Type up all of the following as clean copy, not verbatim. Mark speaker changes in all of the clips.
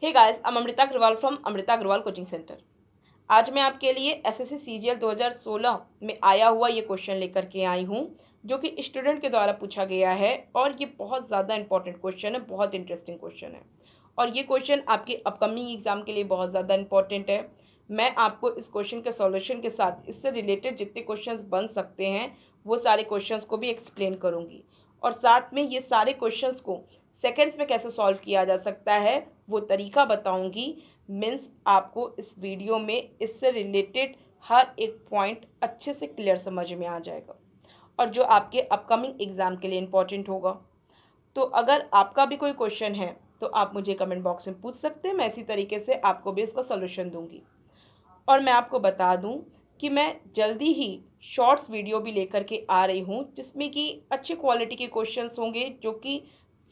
Speaker 1: Hey guys, I'm Amrita Agarwal from Amrita Agarwal coaching centre. आज मैं आपके लिए एसएससी सीजीएल 2016 में आया हुआ ये क्वेश्चन लेकर के आई हूँ, जो कि स्टूडेंट के द्वारा पूछा गया है और ये बहुत ज़्यादा इंपॉर्टेंट क्वेश्चन है, बहुत इंटरेस्टिंग क्वेश्चन है। और ये क्वेश्चन आपके अपकमिंग एग्जाम के लिए बहुत ज़्यादा इंपॉर्टेंट है। मैं आपको इस क्वेश्चन के सॉल्यूशन के साथ इससे रिलेटेड जितने क्वेश्चंस बन सकते हैं वो सारे क्वेश्चंस को भी एक्सप्लेन करूँगी, और साथ में ये सारे क्वेश्चंस को सेकेंड्स में कैसे सॉल्व किया जा सकता है वो तरीका बताऊंगी। मीन्स आपको इस वीडियो में इससे रिलेटेड हर एक पॉइंट अच्छे से क्लियर समझ में आ जाएगा, और जो आपके अपकमिंग एग्ज़ाम के लिए इम्पॉर्टेंट होगा। तो अगर आपका भी कोई क्वेश्चन है तो आप मुझे कमेंट बॉक्स में पूछ सकते हैं, मैं इसी तरीके से आपको भी इसका सोल्यूशन दूंगी। और मैं आपको बता दूं कि मैं जल्दी ही शॉर्ट्स वीडियो भी लेकर के आ रही हूं, जिसमें कि अच्छे क्वालिटी के क्वेश्चंस होंगे, जो कि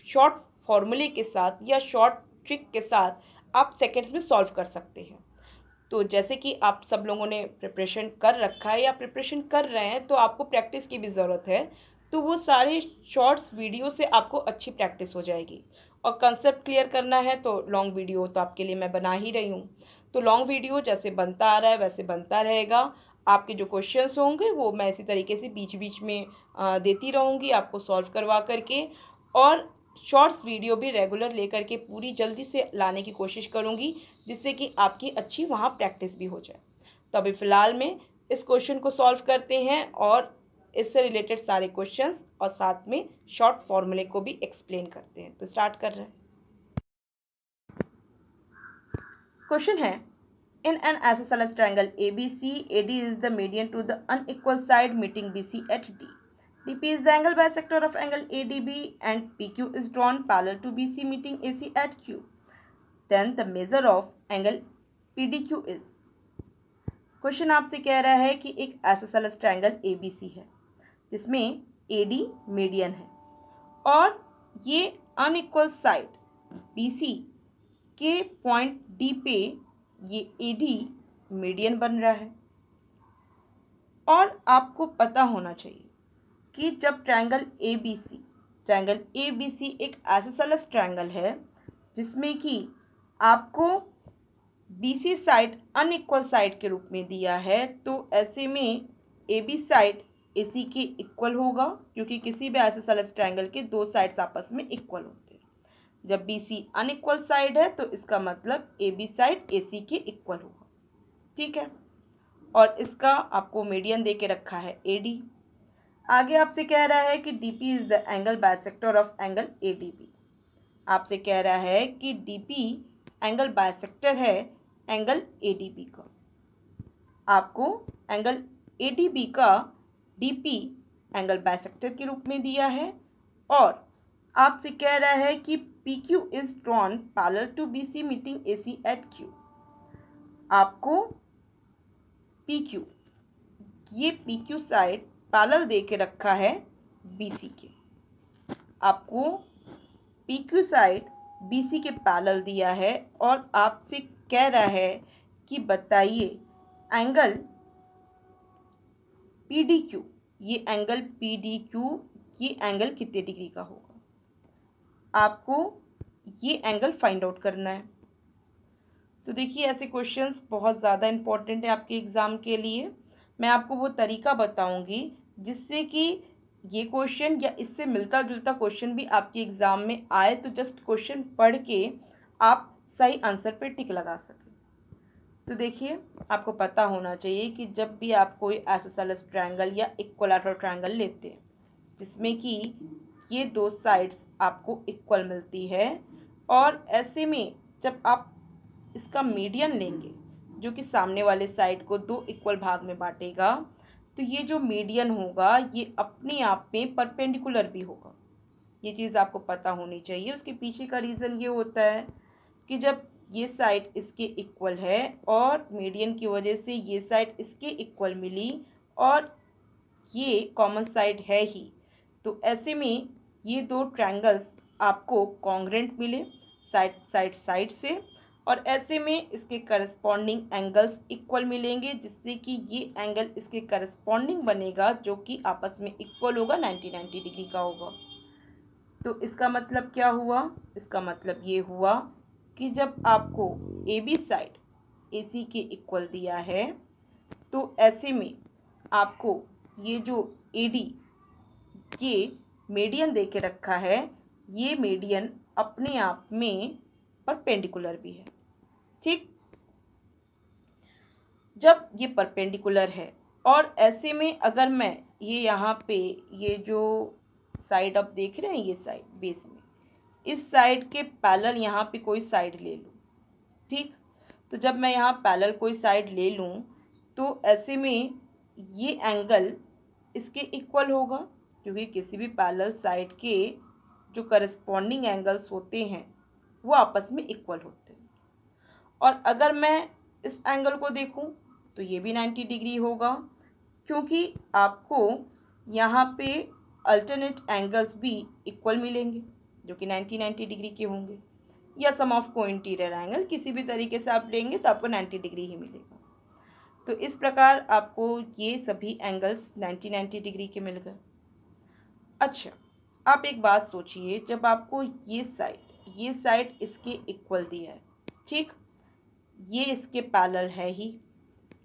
Speaker 1: शॉर्ट फॉर्मूले के साथ या शॉर्ट ट्रिक के साथ आप सेकंड्स में सॉल्व कर सकते हैं। तो जैसे कि आप सब लोगों ने प्रिपरेशन कर रखा है या प्रिपरेशन कर रहे हैं, तो आपको प्रैक्टिस की भी ज़रूरत है। तो वो सारे शॉर्ट्स वीडियो से आपको अच्छी प्रैक्टिस हो जाएगी। और कंसेप्ट क्लियर करना है तो लॉन्ग वीडियो तो आपके लिए मैं बना ही रही हूँ। तो लॉन्ग वीडियो जैसे बनता आ रहा है वैसे बनता रहेगा। आपके जो क्वेश्चंस होंगे वो मैं इसी तरीके से बीच बीच में देती रहूँगी आपको सॉल्व करवा करके। और शॉर्ट्स वीडियो भी रेगुलर लेकर के पूरी जल्दी से लाने की कोशिश करूँगी, जिससे कि आपकी अच्छी वहाँ प्रैक्टिस भी हो जाए। तो अभी फ़िलहाल में इस क्वेश्चन को सॉल्व करते हैं और इससे रिलेटेड सारे क्वेश्चंस और साथ में शॉर्ट फॉर्मूले को भी एक्सप्लेन करते हैं। तो स्टार्ट कर रहे हैं। क्वेश्चन है, in an isosceles triangle ABC, AD is the median to the unequal side meeting BC at D. DP is the angle bisector of angle ADB and PQ is drawn parallel to BC meeting AC at Q. Then the measure of angle PDQ is. Question आपसे कह रहा है कि एक isosceles triangle ABC है जिसमें AD median है और ये अनइक्वल साइड BC के पॉइंट D पे ये AD मीडियन बन रहा है। और आपको पता होना चाहिए कि जब ट्रायंगल ABC एक आइसोसेलेस ट्रायंगल है जिसमें कि आपको BC साइड अनइक्वल साइड के रूप में दिया है, तो ऐसे में AB साइड AC के इक्वल होगा, क्योंकि किसी भी आइसोसेलेस ट्रायंगल के दो साइड्स आपस में इक्वल होते हैं। जब BC अनइक्वल साइड है तो इसका मतलब AB साइड AC के इक्वल होगा। ठीक है, और इसका आपको मीडियन दे के रखा है AD। आगे आपसे कह रहा है कि DP is the angle bisector of angle ADB। आपसे कह रहा है कि DP एंगल बाइसेक्टर है एंगल ADB का। आपको एंगल ADB का DP एंगल बाइसेक्टर के रूप में दिया है और आपसे कह रहा है कि PQ is drawn parallel to BC meeting AC at Q। आपको PQ, ये PQ साइड पैरेलल दे के रखा है BC के। आपको PQ साइड BC के पैरेलल दिया है और आपसे कह रहा है कि बताइए एंगल PDQ, ये एंगल PDQ ये एंगल कितने डिग्री का होगा। आपको ये एंगल फाइंड आउट करना है। तो देखिए, ऐसे क्वेश्चंस बहुत ज़्यादा इंपॉर्टेंट है आपके एग्ज़ाम के लिए। मैं आपको वो तरीका बताऊंगी जिससे कि ये क्वेश्चन या इससे मिलता जुलता क्वेश्चन भी आपके एग्ज़ाम में आए, तो जस्ट क्वेश्चन पढ़ के आप सही आंसर पे टिक लगा सकें। तो देखिए, आपको पता होना चाहिए कि जब भी आप कोई आइसोसेलेस ट्रायंगल या इक्विलैटरल ट्रायंगल लेते हैं जिसमें कि ये दो साइड्स आपको इक्वल मिलती है, और ऐसे में जब आप इसका मीडियन लेंगे जो कि सामने वाले साइड को दो इक्वल भाग में बांटेगा, तो ये जो मीडियन होगा ये अपने आप में परपेंडिकुलर भी होगा। ये चीज़ आपको पता होनी चाहिए। उसके पीछे का रीज़न ये होता है कि जब ये साइड इसके इक्वल है और मीडियन की वजह से ये साइड इसके इक्वल मिली और ये कॉमन साइड है ही, तो ऐसे में ये दो ट्रायंगल्स आपको कॉन्ग्रेंट मिले साइड से, और ऐसे में इसके करस्पॉन्डिंग एंगल्स इक्वल मिलेंगे, जिससे कि ये एंगल इसके करस्पॉन्डिंग बनेगा जो कि आपस में इक्वल होगा, 90 डिग्री का होगा। तो इसका मतलब क्या हुआ, इसका मतलब ये हुआ कि जब आपको ए बी साइड ए सी के इक्वल दिया है तो ऐसे में आपको ये जो ए डी ये मीडियन दे के रखा है, ये मीडियन अपने आप में परपेंडिकुलर भी है। ठीक, जब ये परपेंडिकुलर है और ऐसे में अगर मैं ये यहाँ पे ये जो साइड आप देख रहे हैं, ये साइड बेस में इस साइड के पैरेलल यहाँ पे कोई साइड ले लूँ। ठीक, तो जब मैं यहाँ पैरेलल कोई साइड ले लूँ तो ऐसे में ये एंगल इसके इक्वल होगा, क्योंकि किसी भी पैरेलल साइड के जो करस्पॉन्डिंग एंगल्स होते हैं वो आपस में इक्वल होते हैं। और अगर मैं इस एंगल को देखूं तो ये भी 90 डिग्री होगा, क्योंकि आपको यहाँ पे अल्टरनेट एंगल्स भी इक्वल मिलेंगे जो कि 90 डिग्री के होंगे, या सम ऑफ को इंटीरियर एंगल किसी भी तरीके से आप लेंगे तो आपको 90 डिग्री ही मिलेगा। तो इस प्रकार आपको ये सभी एंगल्स 90 डिग्री के मिल गए। अच्छा, आप एक बात सोचिए, जब आपको ये साइड इसके इक्वल दिया है, ठीक, ये इसके पैरेलल है ही,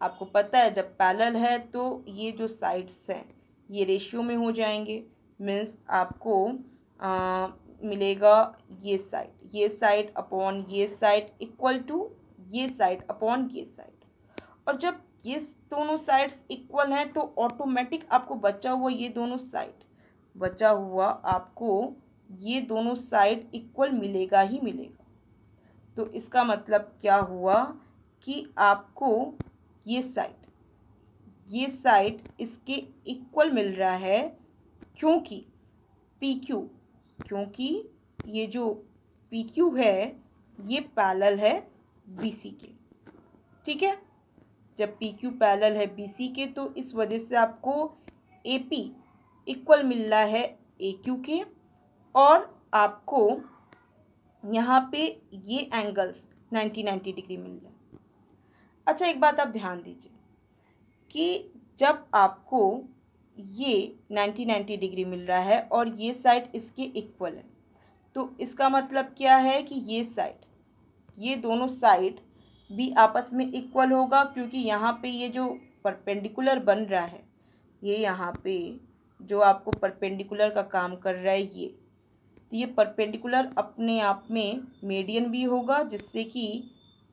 Speaker 1: आपको पता है जब पैरेलल है तो ये जो साइड्स हैं ये रेशियो में हो जाएंगे, मीन्स आपको मिलेगा ये साइड अपॉन ये साइड इक्वल टू ये साइड अपॉन ये साइड। और जब ये दोनों साइड्स इक्वल हैं तो ऑटोमेटिक आपको बचा हुआ ये दोनों साइड इक्वल मिलेगा ही मिलेगा। तो इसका मतलब क्या हुआ कि आपको ये साइड इसके इक्वल मिल रहा है, क्योंकि ये जो PQ है ये पैरेलल है BC के। ठीक है, जब PQ पैरेलल है BC के तो इस वजह से आपको AP इक्वल मिल रहा है AQ के, और आपको यहाँ पे ये एंगल्स 90 डिग्री मिल रहा है। अच्छा, एक बात आप ध्यान दीजिए कि जब आपको ये 90 डिग्री मिल रहा है और ये साइड इसके इक्वल है, तो इसका मतलब क्या है कि ये दोनों साइड भी आपस में इक्वल होगा, क्योंकि यहाँ पे ये जो परपेंडिकुलर बन रहा है, ये यहाँ पे जो आपको परपेंडिकुलर का काम कर रहा है तो ये परपेंडिकुलर अपने आप में मीडियन भी होगा, जिससे कि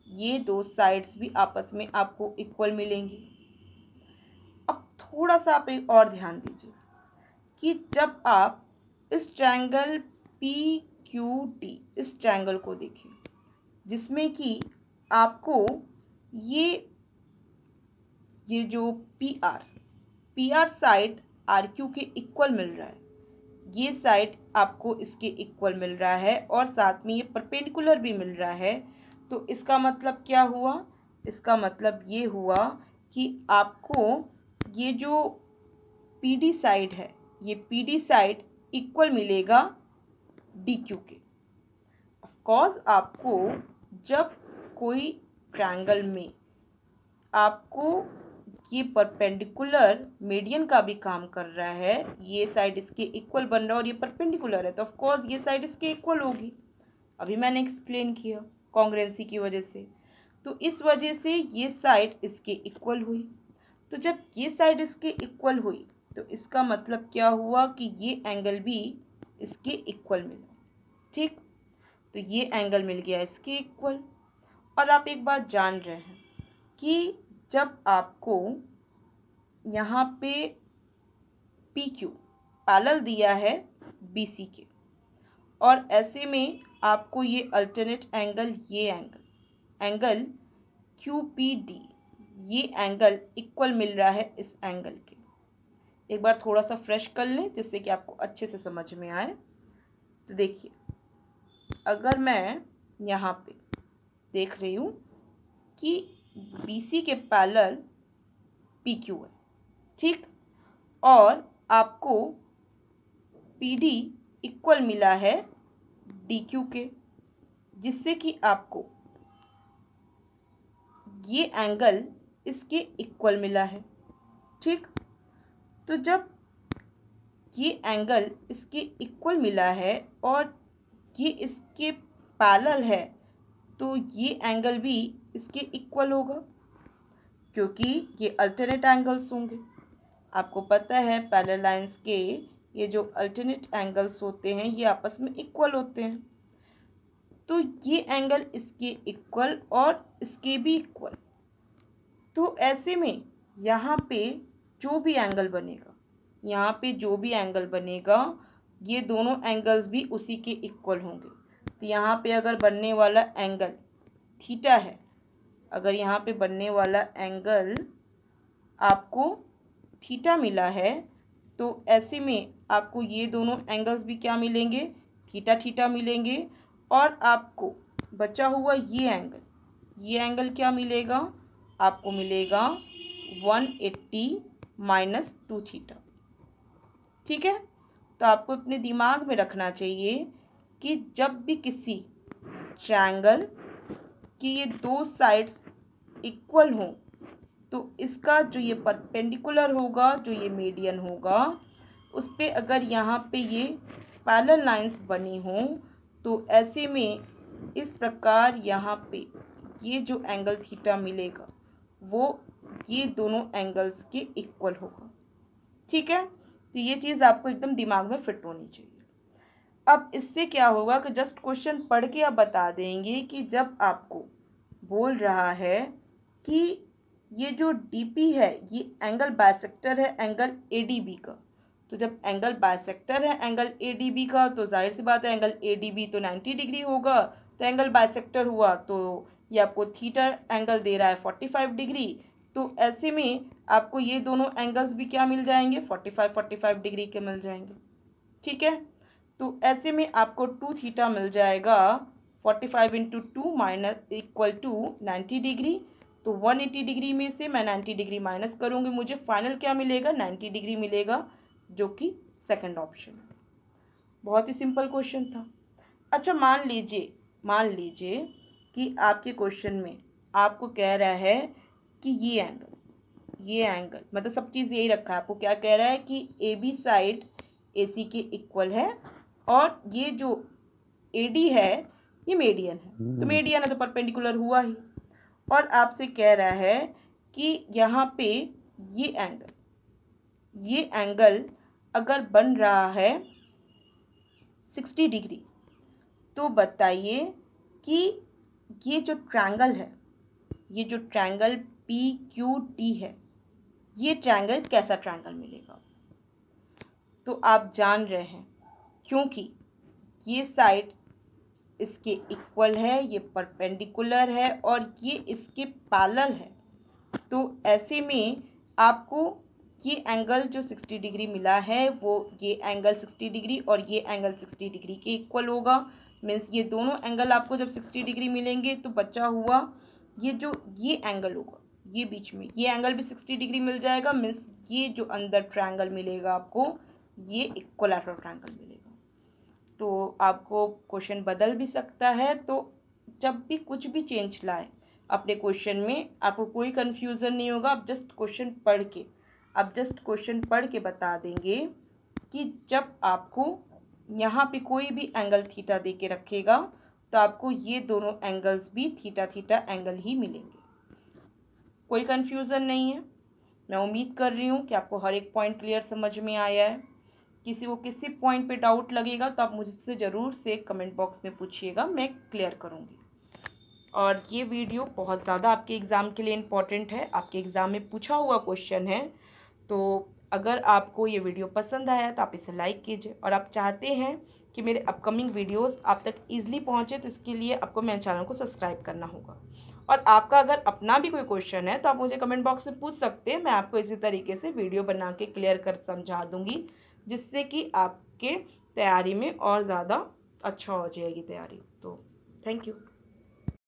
Speaker 1: ये दो साइड्स भी आपस में आपको इक्वल मिलेंगी। अब थोड़ा सा आप एक और ध्यान दीजिए कि जब आप इस ट्रायंगल PQT इस ट्रायंगल को देखिए, जिसमें कि आपको ये जो PR साइड RQ के इक्वल मिल रहा है, ये साइड आपको इसके इक्वल मिल रहा है और साथ में ये परपेंडिकुलर भी मिल रहा है। तो इसका मतलब क्या हुआ? इसका मतलब ये हुआ कि आपको ये जो PD साइड है, ये PD साइड इक्वल मिलेगा DQ के। ऑफकोर्स आपको जब कोई ट्रायंगल में आपको ये परपेंडिकुलर मीडियन का भी काम कर रहा है, ये साइड इसके इक्वल बन रहा है और ये परपेंडिकुलर है, तो ऑफकोर्स ये साइड इसके इक्वल होगी। अभी मैंने एक्सप्लेन किया कॉन्ग्रुएंसी की वजह से, तो इस वजह से ये साइड इसके इक्वल हुई। तो जब ये साइड इसके इक्वल हुई तो इसका मतलब क्या हुआ कि ये एंगल भी इसके इक्वल मिला। ठीक, तो ये एंगल मिल गया इसके इक्वल। और आप एक बात जान रहे हैं कि जब आपको यहाँ पे PQ पैरेलल दिया है BC के, और ऐसे में आपको ये अल्टरनेट एंगल, ये एंगल QPD, ये एंगल इक्वल मिल रहा है इस एंगल के। एक बार थोड़ा सा फ्रेश कर लें जिससे कि आपको अच्छे से समझ में आए। तो देखिए, अगर मैं यहाँ पे देख रही हूँ कि BC के पैरेलल PQ है, ठीक, और आपको PD इक्वल मिला है DQ के, जिससे कि आपको ये एंगल इसके इक्वल मिला है। ठीक, तो जब ये एंगल इसके इक्वल मिला है और ये इसके पैरेलल है, तो ये एंगल भी इसके इक्वल होगा, क्योंकि ये अल्टरनेट एंगल्स होंगे। आपको पता है पैरेलल लाइंस के ये जो अल्टरनेट एंगल्स होते हैं ये आपस में इक्वल होते हैं। तो ये एंगल इसके इक्वल और इसके भी इक्वल, तो ऐसे में यहाँ पे जो भी एंगल बनेगा, यहाँ पे जो भी एंगल बनेगा ये दोनों एंगल्स भी उसी के इक्वल होंगे। तो यहाँ पे अगर बनने वाला एंगल थीटा है, अगर यहाँ पे बनने वाला एंगल आपको थीटा मिला है, तो ऐसे में आपको ये दोनों एंगल्स भी क्या मिलेंगे, थीटा थीटा मिलेंगे। और आपको बचा हुआ ये एंगल क्या मिलेगा, आपको मिलेगा 180 माइनस 2 थीटा। ठीक है, तो आपको अपने दिमाग में रखना चाहिए कि जब भी किसी ट्रायंगल की ये दो साइड्स इक्वल हों, तो इसका जो ये परपेंडिकुलर होगा, जो ये मीडियन होगा, उस पर अगर यहाँ पे ये पैरेलल लाइंस बनी हों, तो ऐसे में इस प्रकार यहाँ पे ये जो एंगल थीटा मिलेगा वो ये दोनों एंगल्स के इक्वल होगा। ठीक है, तो ये चीज़ आपको एकदम दिमाग में फिट होनी चाहिए। अब इससे क्या होगा कि जस्ट क्वेश्चन पढ़ के आप बता देंगे कि जब आपको बोल रहा है कि ये जो डीपी है ये एंगल बाइसेक्टर है एंगल एडीबी का, तो जब एंगल बाइसेक्टर है एंगल एडीबी का तो जाहिर सी बात है एंगल एडीबी तो 90 डिग्री होगा। तो एंगल बाइसेक्टर हुआ तो ये आपको थीटा एंगल दे रहा है 45 डिग्री। तो ऐसे में आपको ये दोनों एंगल्स भी क्या मिल जाएंगे, 45 डिग्री के मिल जाएंगे। ठीक है, तो ऐसे में आपको 2 थीटा मिल जाएगा, 45 into 2 minus equal to 90 degree. तो 180 डिग्री में से मैं 90 डिग्री माइनस करूँगी, मुझे फाइनल क्या मिलेगा, 90 डिग्री मिलेगा, जो कि सेकंड ऑप्शन है। बहुत ही सिंपल क्वेश्चन था। अच्छा, मान लीजिए कि आपके क्वेश्चन में आपको कह रहा है कि ये एंगल मतलब सब चीज़ यही रखा है, आपको क्या कह रहा है कि ए बी साइड ए सी के इक्वल है और ये जो ए डी है ये मीडियन है, तो मीडियन है तो परपेंडिकुलर हुआ ही। और आपसे कह रहा है कि यहाँ पे ये एंगल अगर बन रहा है 60 डिग्री, तो बताइए कि ये जो ट्रायंगल है, ये जो ट्रायंगल पी क्यू डी है, ये ट्रायंगल कैसा ट्रायंगल मिलेगा। तो आप जान रहे हैं क्योंकि ये साइड इसके इक्वल है, ये परपेंडिकुलर है और ये इसके पैरेलल है, तो ऐसे में आपको ये एंगल जो 60 डिग्री मिला है वो ये एंगल 60 डिग्री और ये एंगल 60 डिग्री के इक्वल होगा। मीन्स ये दोनों एंगल आपको जब 60 डिग्री मिलेंगे तो बचा हुआ ये जो ये एंगल होगा, ये बीच में ये एंगल भी 60 डिग्री मिल जाएगा। मीन्स ये जो अंदर ट्रायंगल मिलेगा आपको ये इक्वलैटरल ट्रायंगल मिलेगा। तो आपको क्वेश्चन बदल भी सकता है, तो जब भी कुछ भी चेंज लाए अपने क्वेश्चन में आपको कोई कन्फ्यूज़न नहीं होगा। आप जस्ट क्वेश्चन पढ़ के बता देंगे कि जब आपको यहाँ पे कोई भी एंगल थीटा दे के रखेगा तो आपको ये दोनों एंगल्स भी थीटा थीटा एंगल ही मिलेंगे। कोई कन्फ्यूज़न नहीं है। मैं उम्मीद कर रही हूँ कि आपको हर एक पॉइंट क्लियर समझ में आया है। किसी को किसी पॉइंट पे डाउट लगेगा तो आप मुझसे ज़रूर से कमेंट बॉक्स में पूछिएगा, मैं क्लियर करूँगी। और ये वीडियो बहुत ज़्यादा आपके एग्ज़ाम के लिए इम्पॉर्टेंट है, आपके एग्ज़ाम में पूछा हुआ क्वेश्चन है। तो अगर आपको ये वीडियो पसंद आया तो आप इसे लाइक कीजिए, और आप चाहते हैं कि मेरे अपकमिंग वीडियोस आप तक ईजिली पहुँचे तो इसके लिए आपको मेरे चैनल को सब्सक्राइब करना होगा। और आपका अगर अपना भी कोई क्वेश्चन है तो आप मुझे कमेंट बॉक्स में पूछ सकते हैं, मैं आपको इसी तरीके से वीडियो बना के क्लियर कर समझा दूँगी, जिससे कि आपके तैयारी में और ज़्यादा अच्छा हो जाएगी तैयारी। तो थैंक यू।